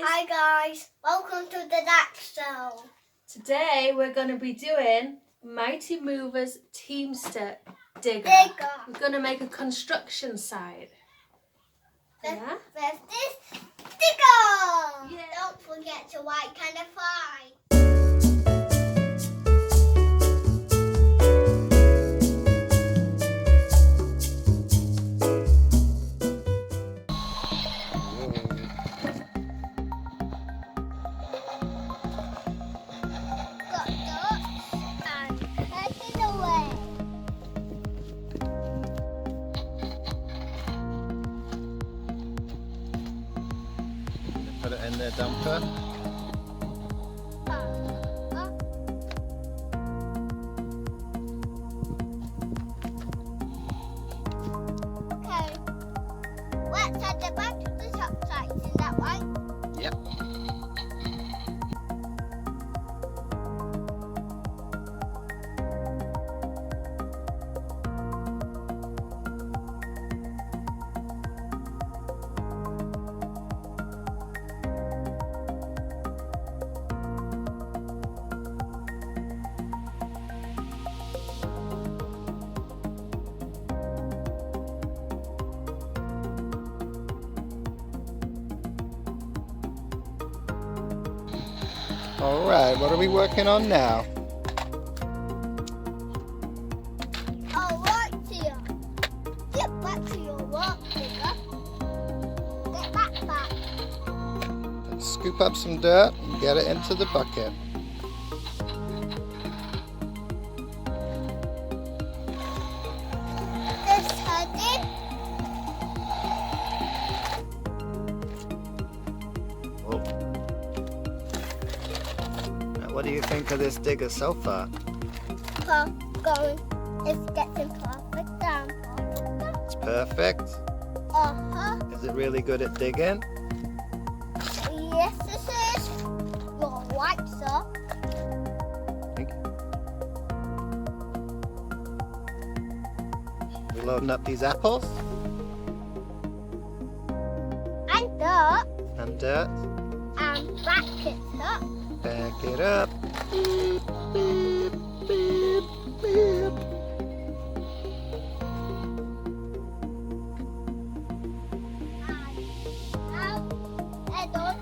guys! Hi guys, welcome to the next show. Today we're going to be doing Mighty Mover's Teamster Digger. We're going to make a construction site. Yeah? There's this digger! Yeah. Don't forget to like and subscribe. Put it in the dumper. Okay, let's head back to the shop site, is that right? Yep. Alright, what are we working on now? Alright, Tia. Get back to your work, digger. Get back. Let's scoop up some dirt and get it into the bucket. This heading. What do you think of this digger so far? It's getting perfect down. It's perfect. Is it really good at digging? Yes, this is. You're right, sir. We loading up these apples? And dirt. And dirt. And back it up. Back it up. Beep, beep, beep, beep. And now, head on.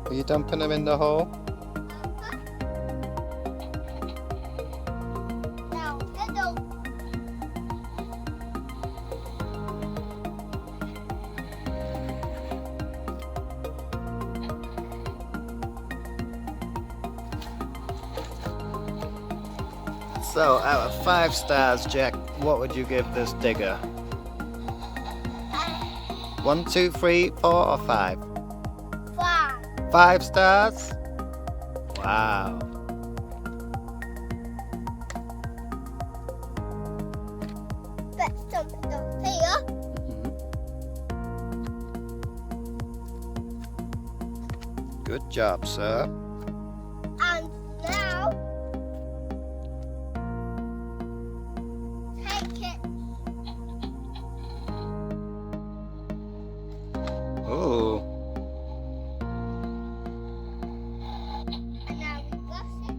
Are you dumping them in the hole? Now, head on. So, out of 5 stars, Jack, what would you give this digger? 1, 2, 3, 4, or 5? 5. 5 stars? Wow. Let's jump it up here. Good job, sir. And now, take it. Ooh. And now we brush it.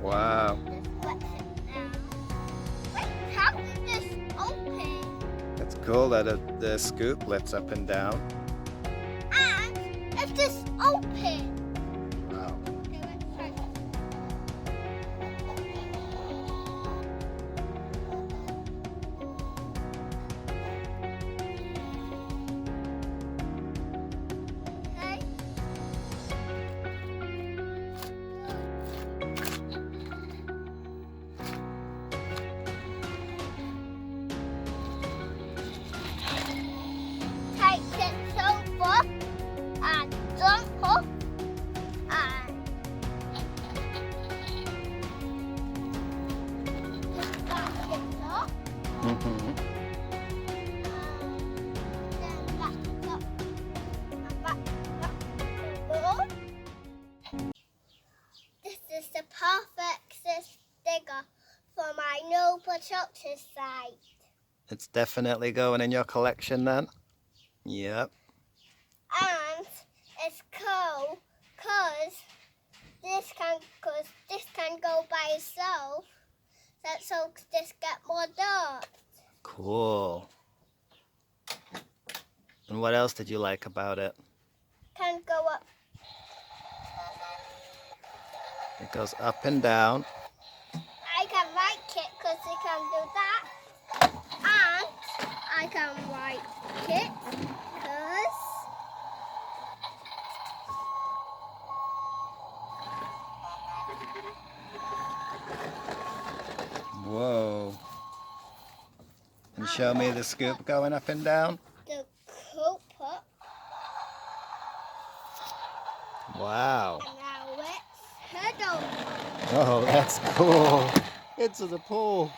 Wow. Just wet it now. Wait, how did this open? It's cool that the scoop lifts up and down. And it's just open. Wow. Okay, let's try it. Okay. Take it over and jump up Mm-hmm. Then back up and back up the road. This is the perfect digger for my new construction site. It's definitely going in your collection then? Yep. And it's cool because this can go by itself. So this get more dirt. Cool. And what else did you like about it? Can go up. It goes up and down. I can like it because it can do that. And I can like it because Whoa. And show me the scoop going up and down. the Cooper. Wow. And now let's head over. Oh, that's cool. Into the pool.